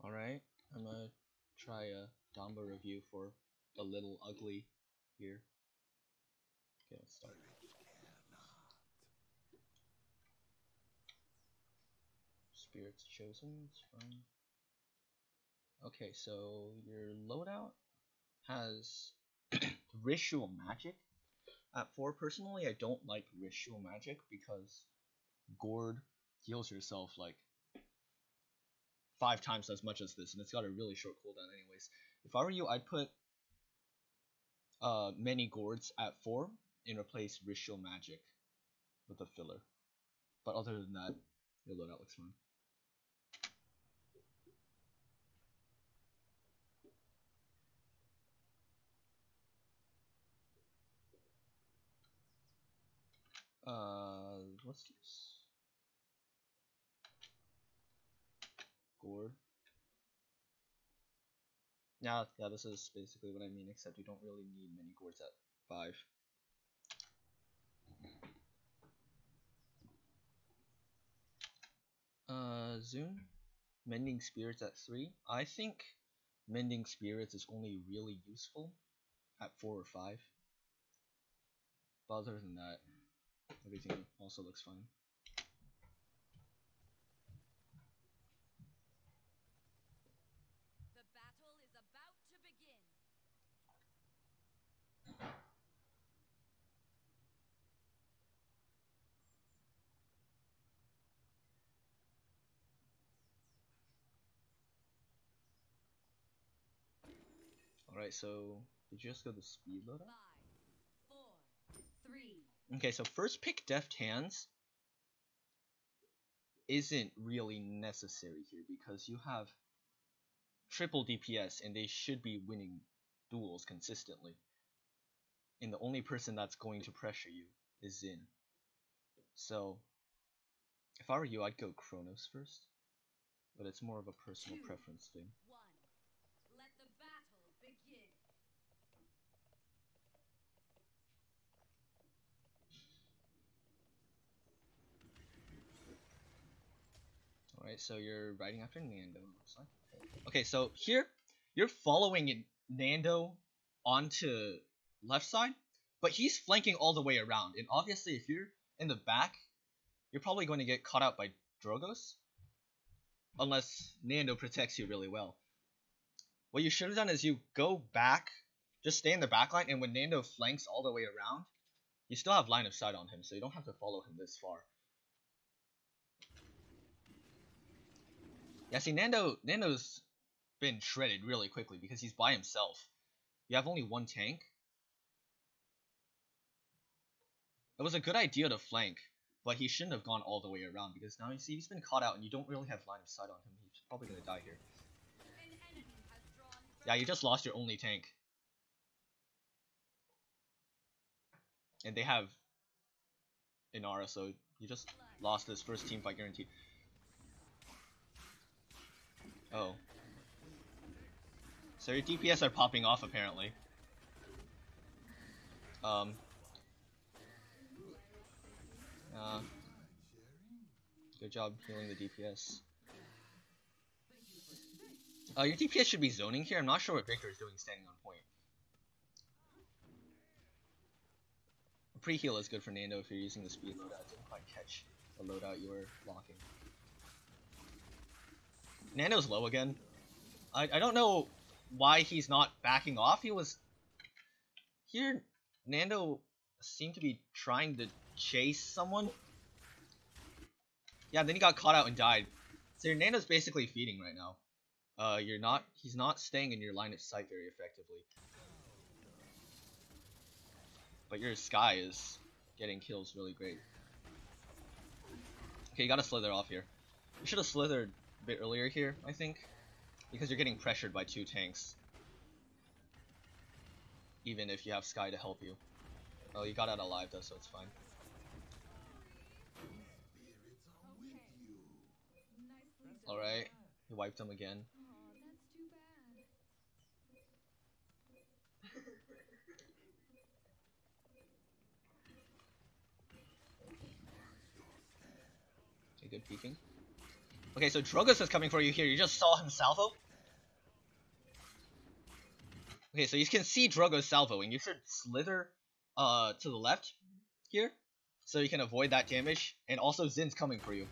Alright, I'm gonna try a Damba review for ALittleUgly here. Okay, let's start. Spirits chosen, it's fine. Okay, so your loadout has ritual magic. At 4, personally, I don't like ritual magic because Gourd heals yourself like 5 times as much as this, and it's got a really short cooldown anyways. If I were you, I'd put many Gourds at 4 and replace ritual magic with a filler. But other than that, your loadout looks fine. What's this? Gourd. Yeah, this is basically what I mean, except you don't really need many Gourds at 5. Zoom. Mending Spirits at 3. I think Mending Spirits is only really useful at 4 or 5. But other than that, everything also looks fine. The battle is about to begin. Alright, so did you just go the speed loadout? 5, 4, 3. Okay, so first pick deft hands isn't really necessary here because you have triple DPS and they should be winning duels consistently. And the only person that's going to pressure you is Xin. So if I were you, I'd go Chronos first, but it's more of a personal preference thing. 1. Let the battle begin. Alright, so you're riding after Nando, looks like. Okay, so here, you're following Nando onto left side, but he's flanking all the way around. And obviously, if you're in the back, you're probably going to get caught out by Drogos. Unless Nando protects you really well. What you should have done is you go back, just stay in the back line, and when Nando flanks all the way around, you still have line of sight on him, so you don't have to follow him this far. Yeah, see, Nando's been shredded really quickly because he's by himself. You have only one tank. It was a good idea to flank, but he shouldn't have gone all the way around because now you see he's been caught out and you don't really have line of sight on him. He's probably gonna die here. Yeah, you just lost your only tank. And they have Inara, so you just lost this first team fight guaranteed. Oh. So your DPS are popping off apparently. Good job healing the DPS. Your DPS should be zoning here. I'm not sure what Viktor is doing standing on point. A pre-heal is good for Nando if you're using the speed loadout. Didn't quite catch the loadout you were blocking. Nando's low again. I don't know why he's not backing off. He was... Here, Nando seemed to be trying to chase someone. Yeah, then he got caught out and died. So your Nando's basically feeding right now. He's not staying in your line of sight very effectively. But your Skye is getting kills really great. Okay, you gotta slither off here. You should have slithered a bit earlier here, I think. Because you're getting pressured by 2 tanks. Even if you have Skye to help you. Oh, you got out alive though, so it's fine. Alright, you wiped them again. Okay, good peeking. Okay, so Drogus is coming for you here. You just saw him salvo. Okay, so you can see Drogo's salvoing. You should slither to the left here, so you can avoid that damage. And also Zin's coming for you,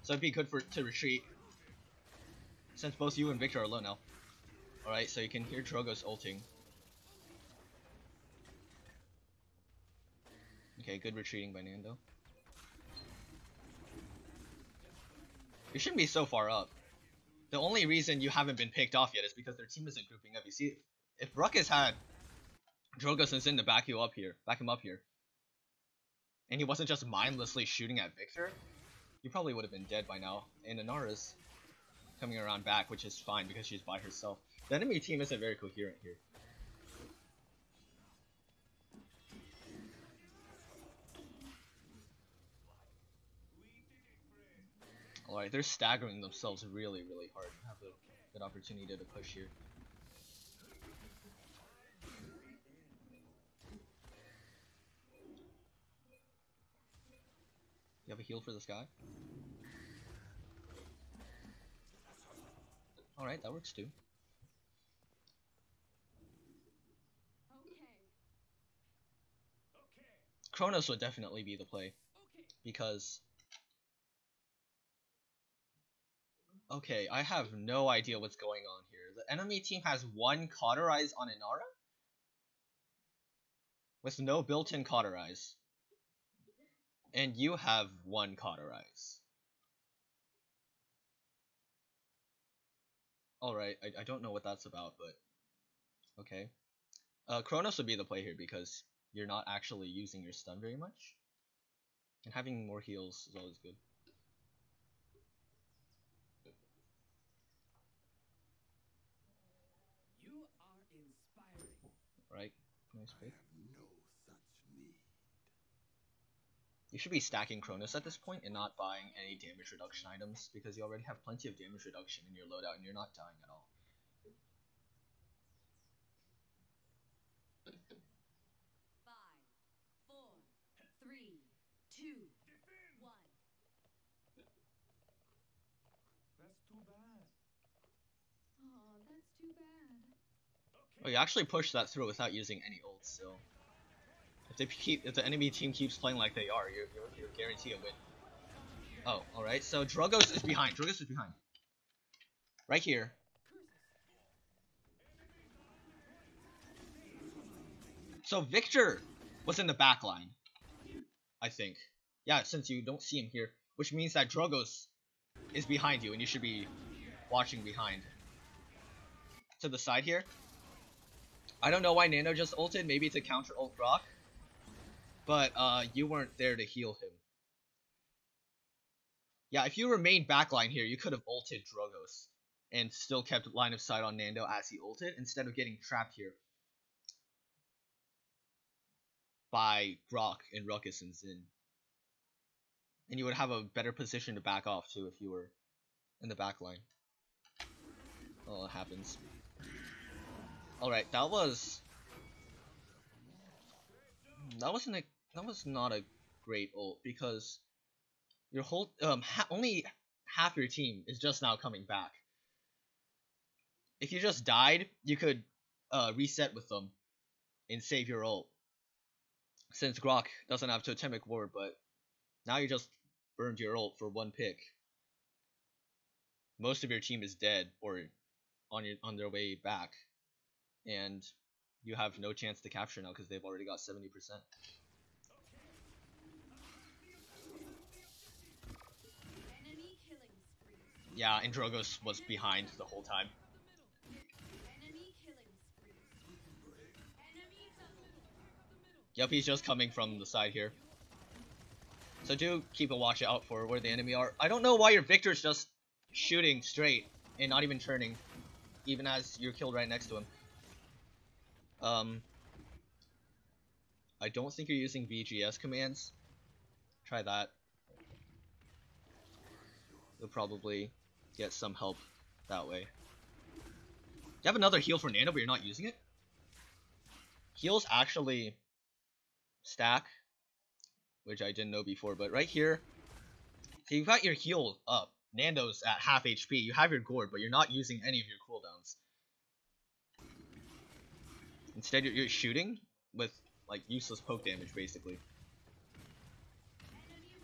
so it'd be good to retreat, since both you and Viktor are low now. Alright, so you can hear Drogo's ulting. Okay, good retreating by Nando. You shouldn't be so far up. The only reason you haven't been picked off yet is because their team isn't grouping up. You see, if Ruckus had Drogus and Zin to back him up here, and he wasn't just mindlessly shooting at Viktor, you probably would have been dead by now. And Inara's coming around back, which is fine because she's by herself. The enemy team isn't very coherent here. Alright, they're staggering themselves really, really hard. Have a good opportunity to push here. You have a heal for this guy? Alright, that works too. Kronos would definitely be the play. Because... okay, I have no idea what's going on here. The enemy team has one Cauterize on Inara? With no built-in Cauterize. And you have one Cauterize. Alright, I don't know what that's about, but... okay. Kronos would be the play here because you're not actually using your stun very much. And having more heals is always good. You are inspiring. Right, nice pick. No such need. You should be stacking Kronos at this point and not buying any damage reduction items because you already have plenty of damage reduction in your loadout and you're not dying at all. 5, 4, 3, 2, 1. That's too bad. Oh, that's too bad. Oh, you actually pushed that through without using any ults, so... if the enemy team keeps playing like they are, you're guaranteed a win. Oh, alright, so Drogus is behind. Right here. So Viktor was in the back line, I think. Yeah, since you don't see him here, which means that Drogus is behind you, and you should be watching behind. To the side here. I don't know why Nano just ulted, maybe to counter ult Grok. But you weren't there to heal him. Yeah, if you remained backline here, you could have ulted Drogus and still kept line of sight on Nando as he ulted instead of getting trapped here by Grok and Ruckus and Zin. And you would have a better position to back off too if you were in the backline. Oh, it happens. Alright, that was not a great ult because your whole only half your team is just now coming back. If you just died, you could reset with them and save your ult. Since Grok doesn't have totemic ward, but now you just burned your ult for one pick. Most of your team is dead or on their way back, and you have no chance to capture now because they've already got 70%. Enemy killing spree. Yeah, and Drogus was behind the whole time. Enemy killing spree. Enemy double. Yep, he's just coming from the side here. So do keep a watch out for where the enemy are. I don't know why your Viktor's just shooting straight and not even turning, even as you're killed right next to him. I don't think you're using VGS commands. Try that. You'll probably get some help that way. You have another heal for Nano, but you're not using it? Heals actually stack, which I didn't know before, but right here, so you've got your heal up, Nando's at half HP. You have your gourd, but you're not using any of your cooldowns. Instead, you're shooting with like useless poke damage, basically.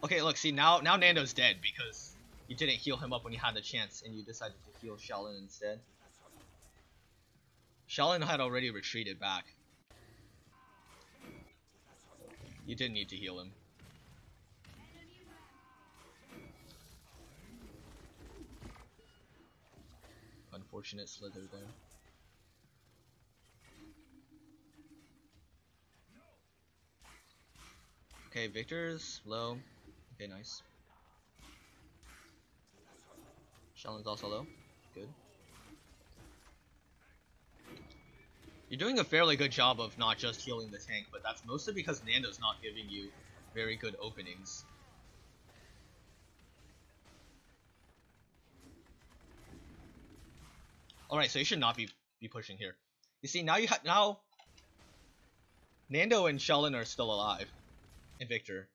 Okay, look, see now Nando's dead because you didn't heal him up when you had the chance, and you decided to heal Xiaolin instead. Xiaolin had already retreated back. You didn't need to heal him. Unfortunate slither there. Okay, Viktor's low. Okay, nice. Xiaolin's also low. Good. You're doing a fairly good job of not just healing the tank, but that's mostly because Nando's not giving you very good openings. Alright, so you should not be pushing here. You see, now now Nando and Xiaolin are still alive. And Viktor.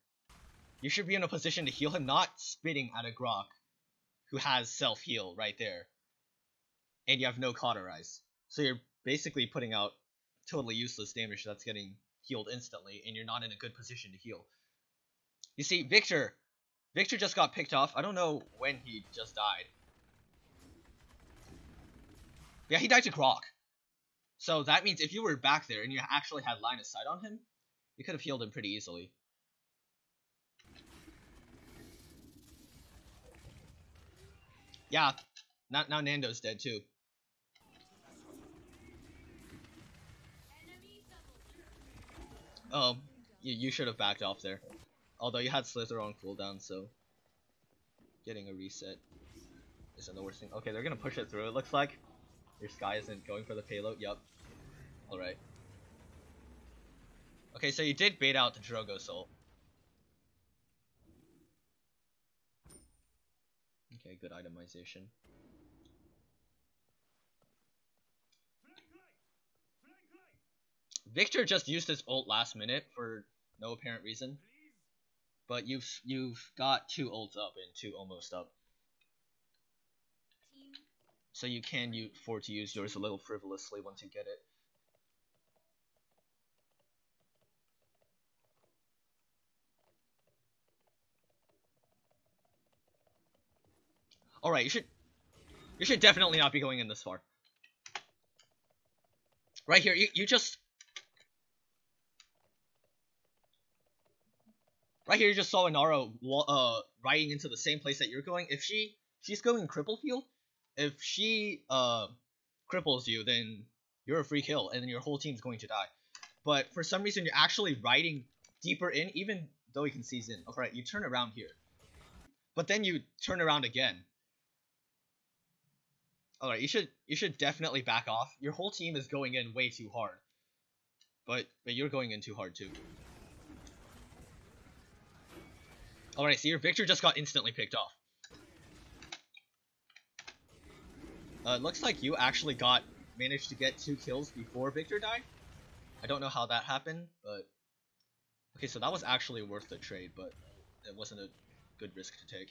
You should be in a position to heal him, not spitting at a Grok who has self-heal right there. And you have no cauterize. So you're basically putting out totally useless damage that's getting healed instantly, and you're not in a good position to heal. You see, Viktor just got picked off. I don't know when he just died. Yeah, he died to Grok. So that means if you were back there and you actually had line of sight on him, you could have healed him pretty easily. Yeah, now Nando's dead too. Oh, you should have backed off there. Although you had Slither on cooldown, so getting a reset isn't the worst thing. Okay, they're gonna push it through, it looks like. Your Skye isn't going for the payload, yup. Alright. Okay, so you did bait out the Drogo Soul. Okay, good itemization. Viktor just used his ult last minute for no apparent reason. But you've got 2 ults up and 2 almost up. So you can afford to use yours a little frivolously once you get it. Alright, you should definitely not be going in this far. Right here, you just... Right here, you just saw Inaro riding into the same place that you're going. If she's going cripple field, if she cripples you, then you're a free kill, and then your whole team's going to die. But for some reason, you're actually riding deeper in, even though he can seize in. Alright, you turn around here. But then you turn around again. Alright, you should definitely back off. Your whole team is going in way too hard. But you're going in too hard too. Alright, so your Viktor just got instantly picked off. It looks like you actually managed to get 2 kills before Viktor died. I don't know how that happened, but... Okay, so that was actually worth the trade, but it wasn't a good risk to take.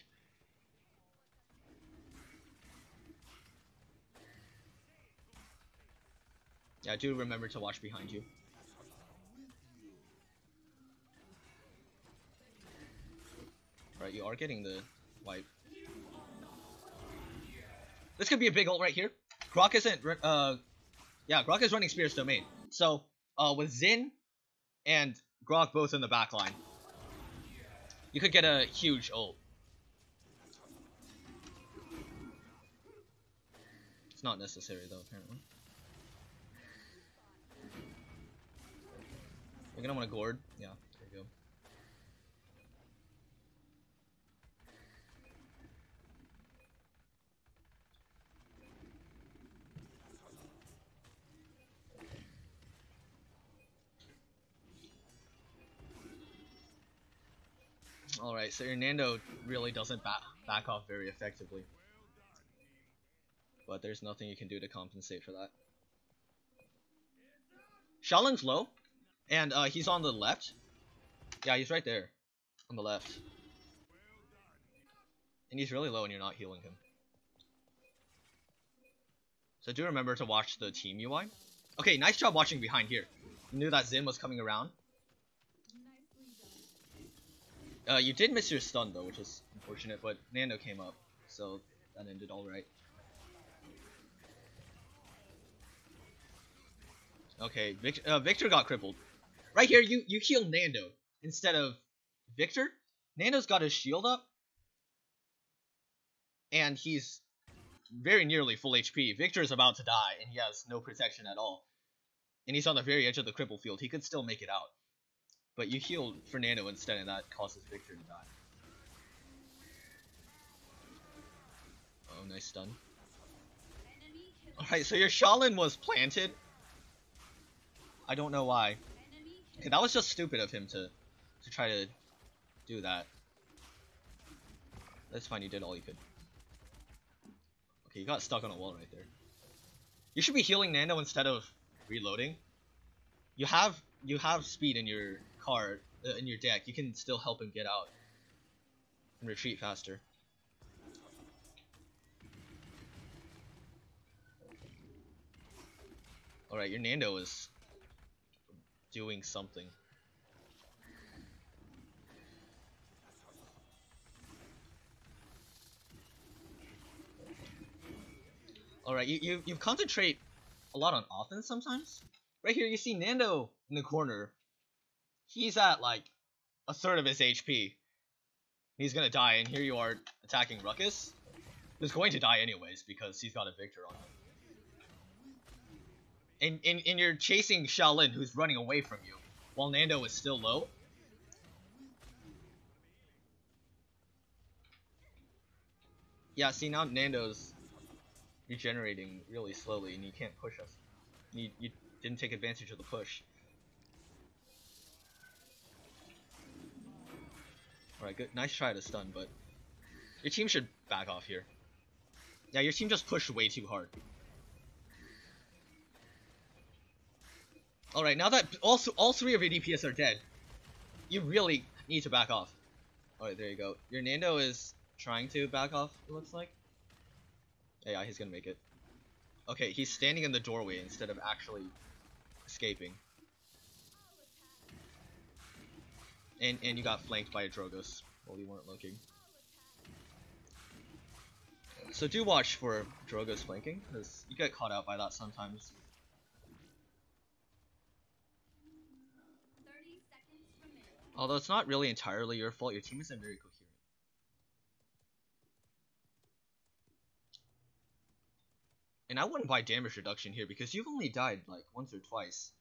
Yeah, do remember to watch behind you. Right, you are getting the wipe. This could be a big ult right here. Grok isn't, yeah, Grok is running Spear's Domain. So, with Xin and Grok both in the back line, you could get a huge ult. It's not necessary though, apparently. You're gonna want to gourd. Yeah, there you go. Alright, so your Nando really doesn't back off very effectively. But there's nothing you can do to compensate for that. Xiaolin's low, and he's on the left. Yeah, he's right there, on the left. And he's really low and you're not healing him. So do remember to watch the team UI. Okay, nice job watching behind here. You knew that Zin was coming around. You did miss your stun though, which is unfortunate, but Nando came up, so that ended alright. Okay, Viktor got crippled. Right here, you heal Nando instead of Viktor. Nando's got his shield up, and he's very nearly full HP. Viktor is about to die, and he has no protection at all. And he's on the very edge of the cripple field. He could still make it out. But you heal Fernando instead, and that causes Viktor to die. Oh, nice stun. Alright, so your Shaolin was planted. I don't know why. Okay, that was just stupid of him to try to do that. That's fine, you did all you could. Okay, you got stuck on a wall right there. You should be healing Nando instead of reloading. You have speed in your card, in your deck. You can still help him get out and retreat faster. Alright, your Nando is doing something. Alright, you concentrate a lot on offense sometimes. Right here, you see Nando in the corner. He's at like a third of his HP. He's gonna die, and here you are attacking Ruckus, who's going to die anyways because he's got a Viktor on him. And you're chasing Shaolin, who's running away from you, while Nando is still low. Yeah, see now Nando's regenerating really slowly, and you can't push us. You didn't take advantage of the push. Alright, good. Nice try to stun, but your team should back off here. Yeah, your team just pushed way too hard. Alright, now that all three of your DPS are dead, you really need to back off. Alright, there you go. Your Nando is trying to back off, it looks like. Yeah, he's gonna make it. Okay, he's standing in the doorway instead of actually escaping. And you got flanked by a Drogos while you weren't looking. So do watch for Drogos flanking, because you get caught out by that sometimes. 30 seconds remaining. Although it's not really entirely your fault, your team isn't very coherent. And I wouldn't buy damage reduction here because you've only died like once or twice.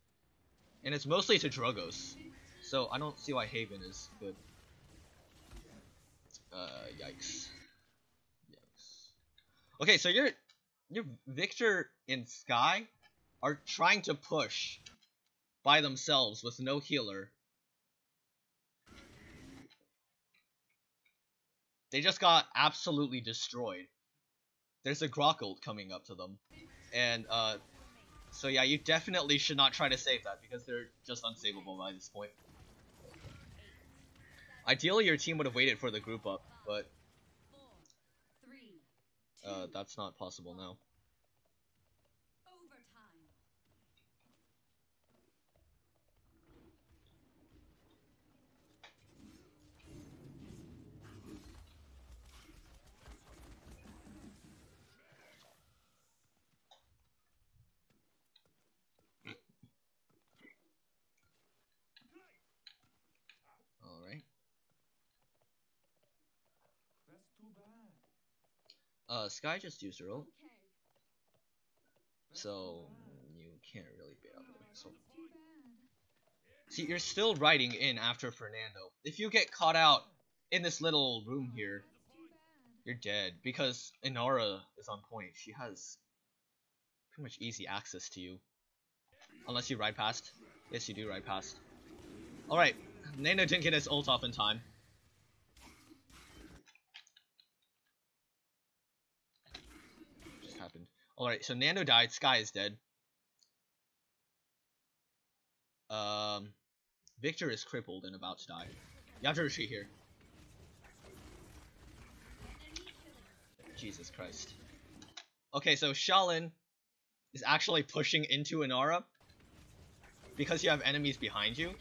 And it's mostly to Drogos. So I don't see why Haven is good. Yikes. Okay, so your Viktor and Skye are trying to push by themselves with no healer. They just got absolutely destroyed. There's a Grok ult coming up to them. And so yeah, you definitely should not try to save that because they're just unsavable by this point. Ideally your team would have waited for the group up, but that's not possible now. Overtime. Alright. That's too bad. Skye just used her ult, Okay. so you can't really bait out there. So That's too bad. see, you're still riding in after Fernando. If you get caught out in this little room here, That's too bad. you're dead because Inara is on point. She has pretty much easy access to you. Unless you ride past. Yes, you do ride past. Alright, Nando didn't get his ult off in time. Just happened. Alright, so Nando died, Skye is dead. Viktor is crippled and about to die. You have to retreat here. Jesus Christ. Okay, so Shaolin is actually pushing into Inara because you have enemies behind you.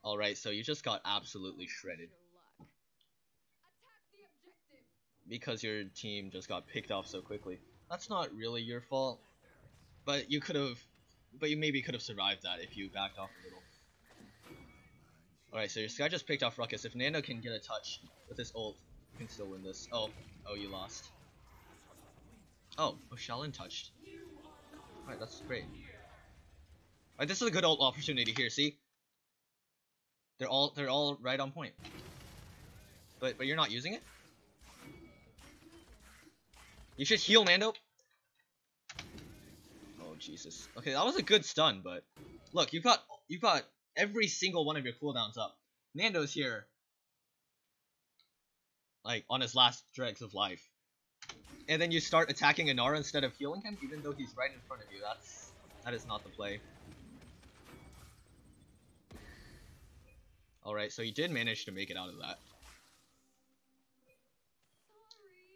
Alright, so you just got absolutely shredded. Because your team just got picked off so quickly. That's not really your fault. But you maybe could have survived that if you backed off a little. Alright, so your Skye just picked off Ruckus. If Nano can get a touch with his ult, you can still win this. Oh, you lost. Oh, Shaolin touched. Alright, that's great. Alright, this is a good ult opportunity here, see? They're all right on point. But you're not using it? You should heal Nando. Oh Jesus. Okay, that was a good stun, but look, you've got every single one of your cooldowns up. Nando's here, like on his last dregs of life, and then you start attacking Inara instead of healing him, even though he's right in front of you. That is not the play. All right, so you did manage to make it out of that,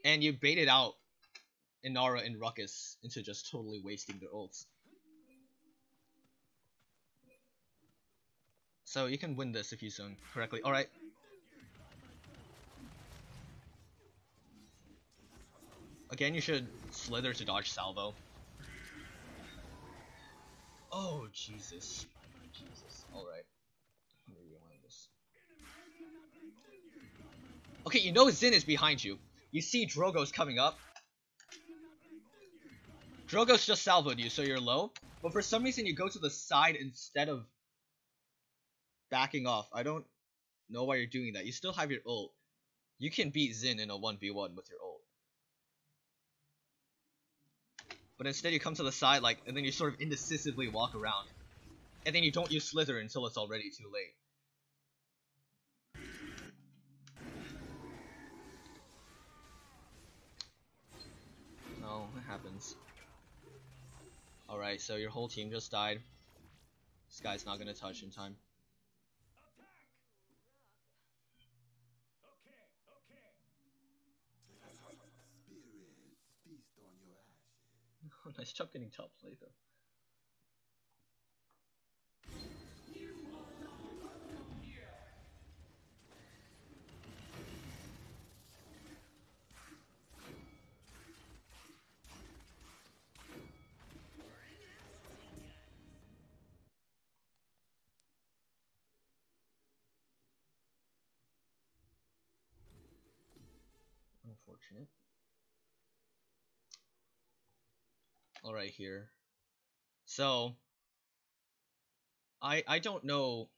and you baited out Inara and Ruckus into just totally wasting their ults. So you can win this if you zone correctly. Alright. Again, you should slither to dodge salvo. Oh, Jesus. Jesus. Alright. Let me rewind this. Okay, you know Xin is behind you. You see Drogo's coming up. Drogo's just salvoed you, so you're low. But for some reason, you go to the side instead of backing off. I don't know why you're doing that. You still have your ult. You can beat Xin in a 1v1 with your ult. But instead you come to the side, like, and then you sort of indecisively walk around. And then you don't use Slither until it's already too late. No, it happens. Alright, so your whole team just died. This guy's not gonna touch in time. Nice job getting top play though. Unfortunate. Alright here. So I don't know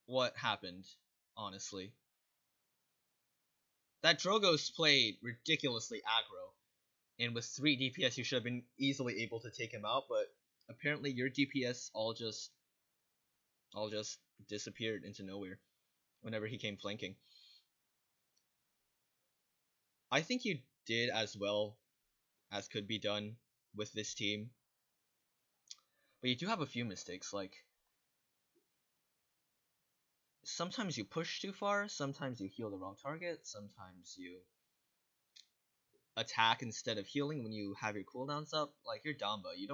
what happened, honestly. That Drogo's played ridiculously aggro, and with 3 DPS you should have been easily able to take him out, but apparently your DPS all just disappeared into nowhere whenever he came flanking. I think you did as well as could be done with this team. But you do have a few mistakes, like sometimes you push too far, sometimes you heal the wrong target, sometimes you attack instead of healing when you have your cooldowns up. Like you're Damba, you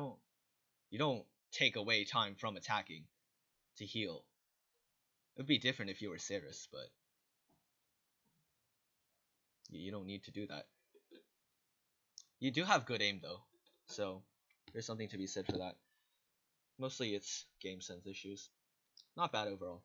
don't take away time from attacking to heal. It would be different if you were Ceres, but you don't need to do that. You do have good aim though, so there's something to be said for that. Mostly it's game sense issues. Not bad overall.